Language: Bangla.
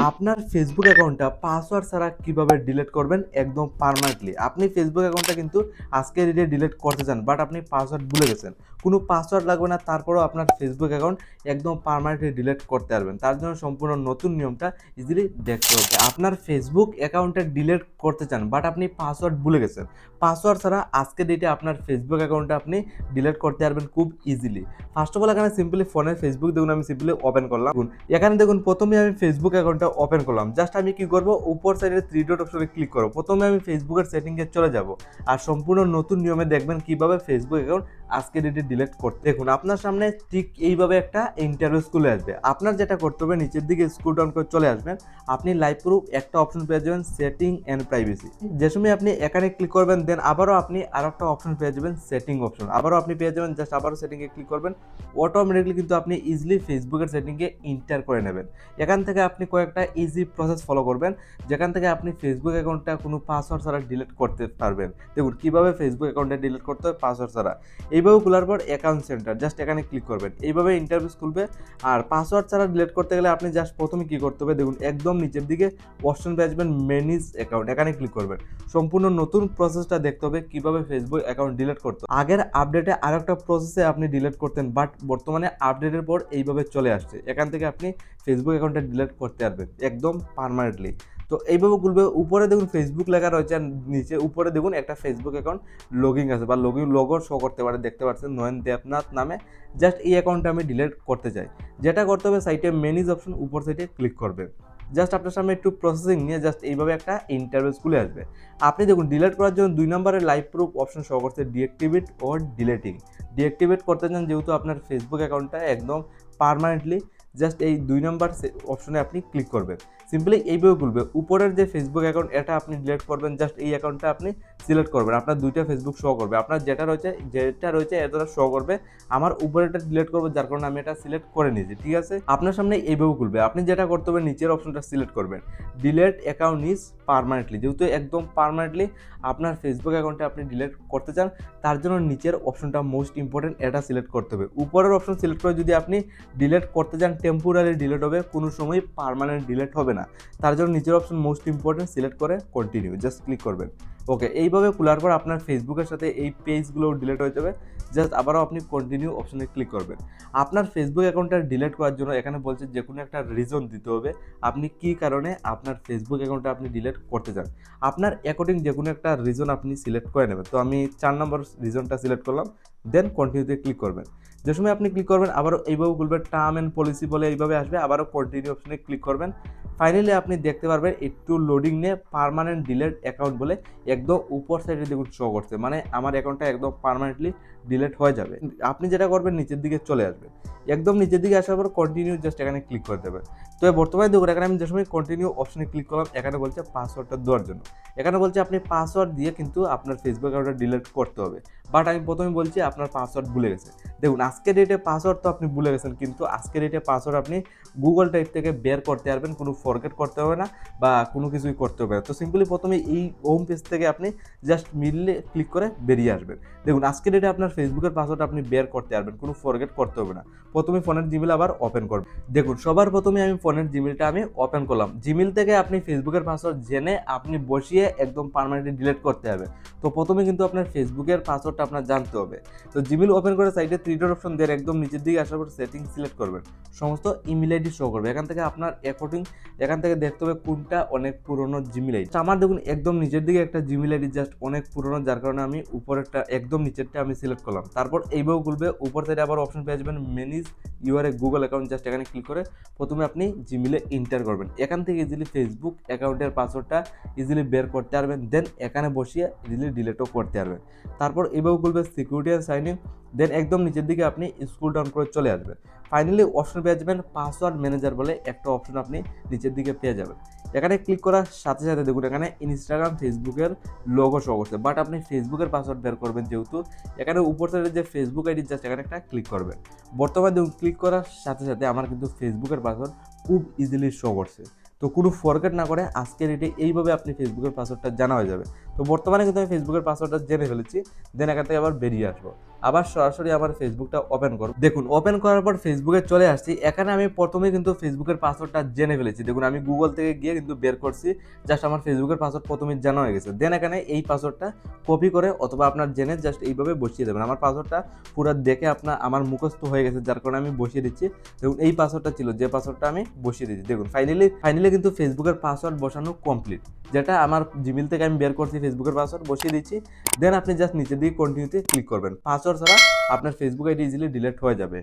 আপনার ফেসবুক অ্যাকাউন্টটা পাসওয়ার্ড ছাড়া কিভাবে ডিলিট করবেন একদম পার্মানেন্টলি। আপনি ফেসবুক অ্যাকাউন্টটা কিন্তু আজকে ডিলিট করতে চান, বাট আপনি পাসওয়ার্ড ভুলে গেছেন। কোনো পাসওয়ার্ড লাগবে না, তারপরেও আপনার ফেসবুক অ্যাকাউন্ট একদম পার্মানেন্টলি ডিলিট করতে পারবেন। তার জন্য সম্পূর্ণ নতুন নিয়মটা ইজিলি দেখতে হবে। আপনার ফেসবুক অ্যাকাউন্টটা ডিলিট করতে চান, বাট আপনি পাসওয়ার্ড ভুলে গেছেন। পাসওয়ার্ড ছাড়া আজকে ডেটে আপনার ফেসবুক অ্যাকাউন্টটা আপনি ডিলিট করতে পারবেন খুব ইজিলি। ফার্স্ট অফ অল এখানে সিম্পলি ফোনের ফেসবুক দেখুন, আমি সিম্পলি ওপেন করলাম। এখানে দেখুন প্রথমে আমি ফেসবুক অ্যাকাউন্টটা ওপেন করলাম। জাস্ট আমি কি করব, উপর সাইডে থ্রি ডট অপশনে ক্লিক করব। প্রথমে আমি ফেসবুকের সেটিংয়ে চলে যাব আর সম্পূর্ণ নতুন নিয়মে দেখবেন কিভাবে ফেসবুক অ্যাকাউন্ট আজকে ডেটে ডিলিট করতে। দেখুন আপনার সামনে ঠিক এইভাবে একটা ইন্টারভিউ স্কুলে আসবে। আপনার যেটা করতে হবে, নিচের দিকে স্ক্রল ডাউন করে চলে আসবেন। আপনি লাইভ প্রুফ একটা অপশন পেয়ে যাবেন, সেটিং অ্যান্ড প্রাইভেসি। যে সময় আপনি এখানে ক্লিক করবেন, দেন আবারও আপনি আর একটা অপশন পেয়ে যাবেন, সেটিং অপশন। আবারও আপনি পেয়ে যাবেন, জাস্ট আবারও সেটিংয়ে ক্লিক করবেন। অটোমেটিকলি কিন্তু আপনি ইজিলি ফেসবুকের সেটিংয়ে ইন্টার করে নেবেন। এখান থেকে আপনি কয়েকটা ইজি প্রসেস ফলো করবেন, যেখান থেকে আপনি ফেসবুক অ্যাকাউন্টটা কোনো পাসওয়ার্ড ছাড়া ডিলিট করতে পারবেন। দেখুন কীভাবে ফেসবুক অ্যাকাউন্টটা ডিলিট করতে হয় পাসওয়ার্ড ছাড়া। এইভাবে খোলার পর অ্যাকাউন্ট সেন্টার, জাস্ট এখানে ক্লিক করবেন। এইভাবে ইন্টারভিউ খুলবে। আর পাসওয়ার্ড ছাড়া ডিলিট করতে গেলে আপনি জাস্ট প্রথমে কী করতে হবে, দেখুন একদম নিচের দিকে অপশন পেয়ে যাবেন ম্যানেজ অ্যাকাউন্ট, এখানে ক্লিক করবেন। সম্পূর্ণ নতুন প্রসেসটা দেখতে হবে কীভাবে ফেসবুক অ্যাকাউন্ট ডিলিট করতে। আগের আপডেটে আরেকটা প্রসেসে আপনি ডিলিট করতেন, বাট বর্তমানে আপডেটের পর এইভাবে চলে আসছে। এখান থেকে আপনি ফেসবুক অ্যাকাউন্টটা ডিলিট করতে পারবেন একদম পার্মানেন্টলি। তো এইভাবে খুলবে। উপরে দেখুন ফেসবুক লেখা রয়েছে, আর নিচে উপরে দেখুন একটা ফেসবুক অ্যাকাউন্ট লগিং আছে বা লগিং লোগো শো করতে পারে, দেখতে পাচ্ছেন নয়ন দেবনাথ নামে। জাস্ট এই অ্যাকাউন্টটা আমি ডিলিট করতে চাই। যেটা করতে হবে, সাইটে মেনিজ অপশন উপর সাইডে ক্লিক করবে। জাস্ট আপনার সামনে একটু প্রসেসিং নিয়ে জাস্ট এইভাবে একটা ইন্টারভিউ খুলে আসবে। আপনি দেখুন ডিলিট করার জন্য 2 নম্বরের লাইভ প্রুফ অপশন শো করছে, ডিঅ্যাক্টিভেট ওর ডিলিটিং। ডিঅ্যাক্টিভেট করতে চান যেহেতু আপনার ফেসবুক অ্যাকাউন্টটা একদম পার্মানেন্টলি, জাস্ট এই 2 নম্বর অপশনে আপনি ক্লিক করবেন। সিম্পলি এইভাবে খুলবে। উপরের যে ফেসবুক অ্যাকাউন্ট এটা আপনি ডিলিট করবেন, জাস্ট এই অ্যাকাউন্টটা আপনি সিলেক্ট করবেন। আপনার দুইটা ফেসবুক শো করবে, আপনার যেটা রয়েছে এটা শো করবে। আমার উপরেরটা ডিলিট করবো, যার কারণে আমি এটা সিলেক্ট করে নিয়েছি, ঠিক আছে। আপনার সামনে এইভাবে খুলবে। আপনি যেটা করতে হবে, নিচের অপশনটা সিলেক্ট করবেন, ডিলিট অ্যাকাউন্ট ইজ পার্মানেন্টলি। যেহেতু একদম পার্মানেন্টলি আপনার ফেসবুক অ্যাকাউন্টে আপনি ডিলিট করতে চান, তার জন্য নিচের অপশনটা মোস্ট ইম্পর্টেন্ট, এটা সিলেক্ট করতে হবে। উপরের অপশন সিলেক্ট করে যদি আপনি ডিলিট করতে চান, টেম্পোরারি ডিলিট হবে, কোনো সময় পার্মানেন্ট ডিলিট হবে না। তার জন্য নিচের অপশন মোস্ট ইম্পর্টেন্ট সিলেক্ট করে কন্টিনিউ জাস্ট ক্লিক করবেন। ওকে, এইভাবে খোলার পর আপনার ফেসবুকের সাথে এই পেজগুলো ডিলিট হয়ে যাবে। জাস্ট আবারও আপনি কন্টিনিউ অপশনে ক্লিক করবেন। আপনার ফেসবুক অ্যাকাউন্টটা ডিলিট করার জন্য এখানে বলছে যে কোনো একটা রিজন দিতে হবে, আপনি কী কারণে আপনার ফেসবুক অ্যাকাউন্টটা আপনি ডিলিট করতে চান। আপনার অ্যাকর্ডিং যে কোনো একটা রিজন আপনি সিলেক্ট করে নেবেন। তো আমি 4 নম্বর রিজনটা সিলেক্ট করলাম, দেন কন্টিনিউতে ক্লিক করবেন। যে সময় আপনি ক্লিক করবেন, আবারও এইভাবে বলবেন টার্ম অ্যান্ড পলিসি বলে এইভাবে আসবে, আবারও কন্টিনিউ অপশনে ক্লিক করবেন। ফাইনালি আপনি দেখতে পারবেন একটু লোডিং নিয়ে পার্মানেন্ট ডিলিট অ্যাকাউন্ট বলে একদম উপর সাইডে দেখুন শো করছে, মানে আমার অ্যাকাউন্টটা একদম পার্মানেন্টলি ডিলিট হয়ে যাবে। আপনি যেটা করবেন, নিচের দিকে চলে আসবে। একদম নিচের দিকে আসার পর কন্টিনিউ জাস্ট এখানে ক্লিক করে দেবেন। তো বর্তমানে দেখুন এখানে আমি যে সময় কন্টিনিউ অপশনে ক্লিক করলাম, এখানে বলছে পাসওয়ার্ডটা দেওয়ার জন্য। এখানে বলছে আপনি পাসওয়ার্ড দিয়ে কিন্তু আপনার ফেসবুক অ্যাকাউন্টটা ডিলিট করতে হবে, বাট আমি প্রথমে বলছি আপনার পাসওয়ার্ড ভুলে গেছে। দেখুন আজকের ডেটে পাসওয়ার্ড তো আপনি ভুলে গেছেন, কিন্তু আজকের ডেটে পাসওয়ার্ড আপনি গুগল টাইপ থেকে বের করতে পারবেন, কোনো ফরগেট করতে হবে না বা কোনো কিছুই করতে হবে না। তো সিম্পলি প্রথমে এই হোম পেজ থেকে আপনি জাস্ট মিডলে ক্লিক করে বেরিয়ে আসবেন। দেখুন আজকের ডেটে আপনার ফেসবুকের পাসওয়ার্ড আপনি বের করতে পারবেন, কোনো ফরগেট করতে হবে না। প্রথমে ফোনের জিমেল আবার ওপেন করবেন। দেখুন সবার প্রথমে আমি ফোনের জিমেলটা আমি ওপেন করলাম। জিমেল থেকে আপনি ফেসবুকের পাসওয়ার্ড জেনে আপনি বসিয়ে একদম পার্মানেন্টলি ডিলিট করতে হবে। তো প্রথমে কিন্তু আপনার ফেসবুকের পাসওয়ার্ডটা আপনার জানতে হবে। তো জিমেল ওপেন করে সাইডে থ্রি ডট অপশন দিয়ে একদম নিচের দিকে আসার পর সেটিং সিলেক্ট করবেন। সমস্ত ইমেল আইডি শো করবে। এখান থেকে আপনার অ্যাকর্ডিং এখান থেকে দেখতে হবে কোনটা অনেক পুরনো জিমেল আইডি। আমার দেখুন একদম নিচের দিকে একটা জিমেল আইডি জাস্ট অনেক পুরনো, যার কারণে আমি উপরেরটা একদম নিচেরটা আমি সিলেক্ট করলাম। তারপর এইভাবে খুলবে। উপর সাইডে আবার অপশন পেয়ে যাবেন manage your A Google account, just এখানে ক্লিক করে প্রথমে আপনি জিমেলে ইন্টার করবেন। এখান থেকে ইজিলি ফেসবুক অ্যাকাউন্টের পাসওয়ার্ডটা ইজিলি বের করতে পারবেন, দেন এখানে বসিয়ে ইজিলি ডিলিটও করতে পারবেন। তারপর এইভাবে খুলবে সিকিউরিটি অ্যান্ড সাইন ইন, দেন একদম নিচের দিকে আপনি স্ক্রল ডাউন করে চলে আসবেন। ফাইনালি অপশন পেয়ে যাবেন পাসওয়ার্ড ম্যানেজার বলে একটা অপশন আপনি নিচের দিকে পেয়ে যাবেন। এখানে ক্লিক করার সাথে সাথে দেখুন এখানে ইনস্টাগ্রাম ফেসবুকের লোগো শো করছে, বাট আপনি ফেসবুকের পাসওয়ার্ড বের করবেন যেহেতু এখানে উপর সাইডে যে ফেসবুক আইডি জাস্ট এখানে একটা ক্লিক করবেন। বর্তমানে দেখুন ক্লিক করার সাথে সাথে আমার কিন্তু ফেসবুকের পাসওয়ার্ড খুব ইজিলি শো করছে। তো কোনো ফরগেট না করে আজকের ডেটে এইভাবে আপনি ফেসবুকের পাসওয়ার্ডটা জানা হয়ে যাবে। তো বর্তমানে কিন্তু আমি ফেসবুকের পাসওয়ার্ডটা জেনে ফেলেছি, দেন এখান থেকে আবার বেরিয়ে আসবো। আবার সরাসরি আমার ফেসবুকটা ওপেন করব। দেখুন ওপেন করার পর ফেসবুকে চলে আসছি। এখানে আমি প্রথমে কিন্তু ফেসবুকের পাসওয়ার্ডটা জেনে ফেলেছি। দেখুন আমি গুগল থেকে গিয়ে কিন্তু বের করছি, জাস্ট আমার ফেসবুকের পাসওয়ার্ড প্রথমেই জানা হয়ে গেছে। দেন এখানে এই পাসওয়ার্ডটা কপি করে অথবা আপনার জেনে জাস্ট এইভাবে বসিয়ে দেবেন। আমার পাসওয়ার্ডটা পুরো দেখে আমার মুখস্থ হয়ে গেছে, যার কারণে আমি বসিয়ে দিচ্ছি। দেখুন এই পাসওয়ার্ডটা ছিল যে পাসওয়ার্ডটা আমি বসিয়ে দিচ্ছি। দেখুন ফাইনালি কিন্তু ফেসবুকের পাসওয়ার্ড বসানো কমপ্লিট, যেটা আমার জিমেইল থেকে আমি বের করছি, ফেসবুকের পাসওয়ার্ড বসিয়ে দিচ্ছি। দেন আপনি জাস্ট নিচের দিকে কন্টিনিউতে ক্লিক করবেন। পাসওয়ার্ড ছাড়া আপনার ফেসবুক আইডি ইজিলি ডিলিট হয়ে যাবে।